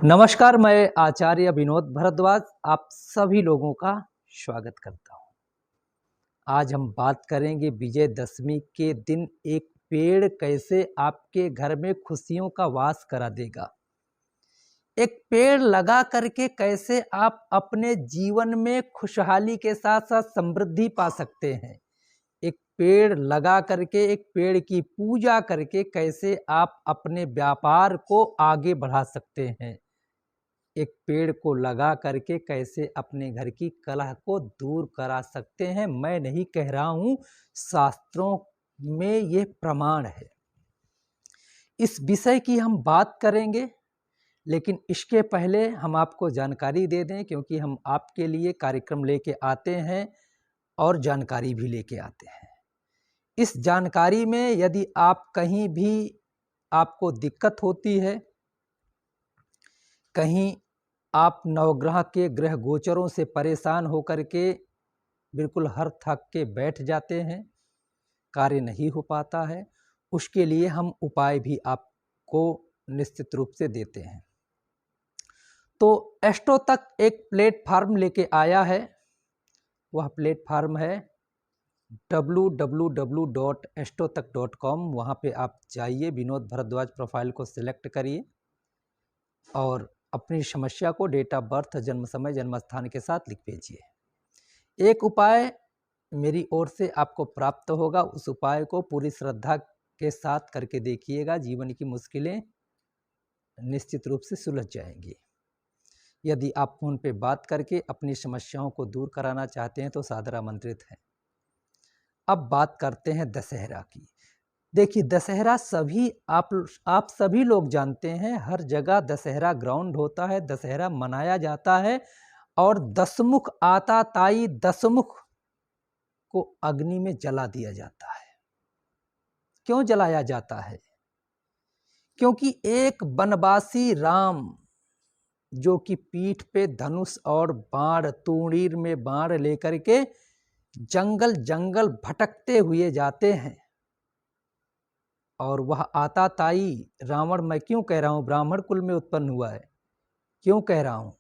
नमस्कार, मैं आचार्य विनोद भारद्वाज आप सभी लोगों का स्वागत करता हूँ। आज हम बात करेंगे विजयदशमी के दिन एक पेड़ कैसे आपके घर में खुशियों का वास करा देगा। एक पेड़ लगा करके कैसे आप अपने जीवन में खुशहाली के साथ साथ समृद्धि पा सकते हैं। एक पेड़ लगा करके, एक पेड़ की पूजा करके कैसे आप अपने व्यापार को आगे बढ़ा सकते हैं। एक पेड़ को लगा करके कैसे अपने घर की कलह को दूर करा सकते हैं। मैं नहीं कह रहा हूँ, शास्त्रों में ये प्रमाण है। इस विषय की हम बात करेंगे, लेकिन इसके पहले हम आपको जानकारी दे दें, क्योंकि हम आपके लिए कार्यक्रम लेके आते हैं और जानकारी भी लेके आते हैं। इस जानकारी में यदि आप कहीं भी आपको दिक्कत होती है, कहीं आप नवग्रह के ग्रह गोचरों से परेशान होकर के बिल्कुल हर थक के बैठ जाते हैं, कार्य नहीं हो पाता है, उसके लिए हम उपाय भी आपको निश्चित रूप से देते हैं। तो एस्ट्रो तक एक प्लेटफार्म लेके आया है। वह प्लेटफार्म है www.astrotak.com। वहाँ पे आप जाइए, विनोद भारद्वाज प्रोफाइल को सिलेक्ट करिए और अपनी समस्या को डेट ऑफ बर्थ, जन्म समय, जन्म स्थान के साथ लिख भेजिए। एक उपाय मेरी ओर से आपको प्राप्त होगा, उस उपाय को पूरी श्रद्धा के साथ करके देखिएगा। जीवन की मुश्किलें निश्चित रूप से सुलझ जाएंगी। यदि आप फोन पे बात करके अपनी समस्याओं को दूर कराना चाहते हैं तो सादर आमंत्रित हैं। अब बात करते हैं दशहरा की। देखिए, दशहरा सभी आप सभी लोग जानते हैं, हर जगह दशहरा ग्राउंड होता है, दशहरा मनाया जाता है और दशमुख आताताई दशमुख को अग्नि में जला दिया जाता है। क्यों जलाया जाता है? क्योंकि एक बनवासी राम, जो कि पीठ पे धनुष और बाण, तूणीर में बाण लेकर के जंगल जंगल भटकते हुए जाते हैं, और वह आताताई रावण, मैं क्यों कह रहा हूं ब्राह्मण कुल में उत्पन्न हुआ है, क्यों कह रहा हूं?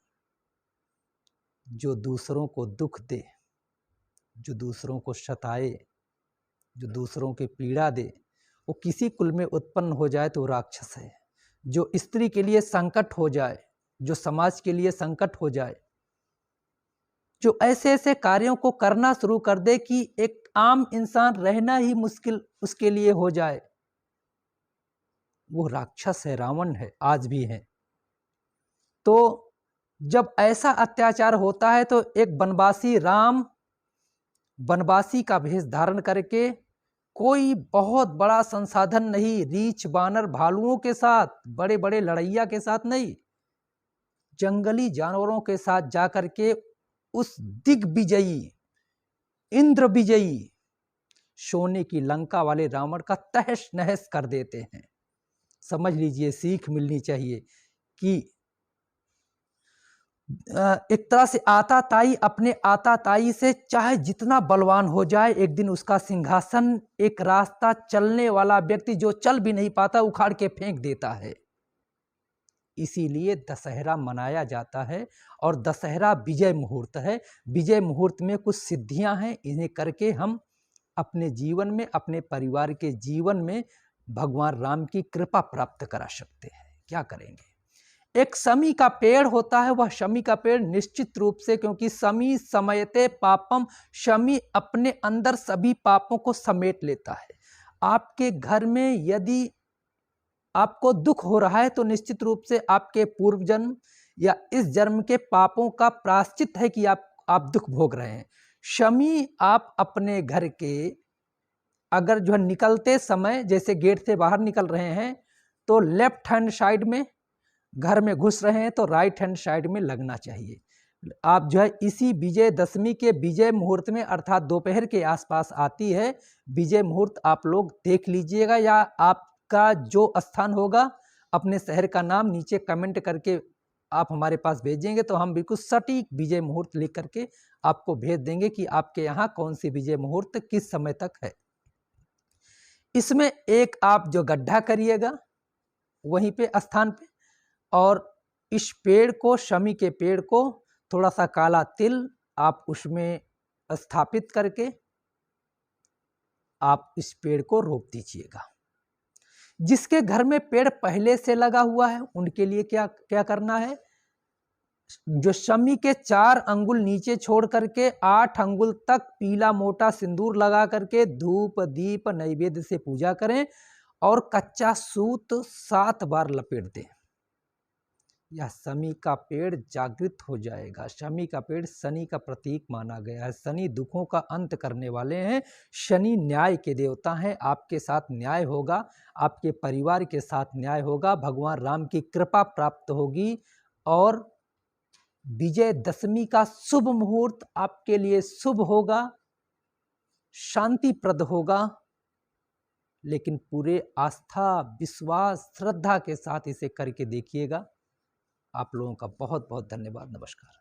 जो दूसरों को दुख दे, जो दूसरों को सताए, जो दूसरों की पीड़ा दे, वो किसी कुल में उत्पन्न हो जाए तो राक्षस है। जो स्त्री के लिए संकट हो जाए, जो समाज के लिए संकट हो जाए, जो ऐसे ऐसे कार्यों को करना शुरू कर दे कि एक आम इंसान रहना ही मुश्किल उसके लिए हो जाए, वो राक्षस है, रावण है, आज भी है। तो जब ऐसा अत्याचार होता है तो एक बनवासी राम बनवासी का भेष धारण करके, कोई बहुत बड़ा संसाधन नहीं, रीछ बानर भालुओं के साथ, बड़े बड़े लड़ैया के साथ नहीं, जंगली जानवरों के साथ जाकर के उस दिग्विजयी, इंद्र विजयी सोने की लंका वाले रावण का तहस नहस कर देते हैं। समझ लीजिए, सीख मिलनी चाहिए कि एक तरह से आताताई अपने आताताई से चाहे जितना बलवान हो जाए, एक दिन उसका सिंहासन एक रास्ता चलने वाला व्यक्ति जो चल भी नहीं पाता उखाड़ के फेंक देता है। इसीलिए दशहरा मनाया जाता है और दशहरा विजय मुहूर्त है। विजय मुहूर्त में कुछ सिद्धियां हैं, इन्हें करके हम अपने जीवन में, अपने परिवार के जीवन में भगवान राम की कृपा प्राप्त करा सकते हैं। क्या करेंगे? एक शमी का पेड़ होता है, वह शमी का पेड़ निश्चित रूप से, क्योंकि शमी समयते पापम, शमी अपने अंदर सभी पापों को समेट लेता है। आपके घर में यदि आपको दुख हो रहा है तो निश्चित रूप से आपके पूर्व जन्म या इस जन्म के पापों का प्रायश्चित है कि आप दुख भोग रहे हैं। शमी आप अपने घर के अगर जो है निकलते समय, जैसे गेट से बाहर निकल रहे हैं तो लेफ्ट हैंड साइड में घर में घुस रहे हैं तो राइट हैंड साइड में लगना चाहिए। आप जो है इसी विजयदशमी के विजय मुहूर्त में, अर्थात दोपहर के आसपास आती है विजय मुहूर्त, आप लोग देख लीजिएगा, या आपका जो स्थान होगा अपने शहर का नाम नीचे कमेंट करके आप हमारे पास भेजेंगे तो हम बिल्कुल सटीक विजय मुहूर्त लिख करके आपको भेज देंगे कि आपके यहाँ कौन सी विजय मुहूर्त किस समय तक है। इसमें एक आप जो गड्ढा करिएगा वहीं पे स्थान पे, और इस पेड़ को, शमी के पेड़ को थोड़ा सा काला तिल आप उसमें स्थापित करके आप इस पेड़ को रोप दीजिएगा। जिसके घर में पेड़ पहले से लगा हुआ है उनके लिए क्या क्या करना है, जो शमी के 4 अंगुल नीचे छोड़ करके 8 अंगुल तक पीला मोटा सिंदूर लगा करके धूप दीप नैवेद्य से पूजा करें और कच्चा सूत 7 बार लपेट दें। यह शमी का पेड़ जागृत हो जाएगा। शमी का पेड़ शनि का प्रतीक माना गया है। शनि दुखों का अंत करने वाले हैं। शनि न्याय के देवता हैं। आपके साथ न्याय होगा, आपके परिवार के साथ न्याय होगा, भगवान राम की कृपा प्राप्त होगी और विजयदशमी का शुभ मुहूर्त आपके लिए शुभ होगा, शांतिप्रद होगा। लेकिन पूरे आस्था, विश्वास, श्रद्धा के साथ इसे करके देखिएगा। आप लोगों का बहुत बहुत धन्यवाद। नमस्कार।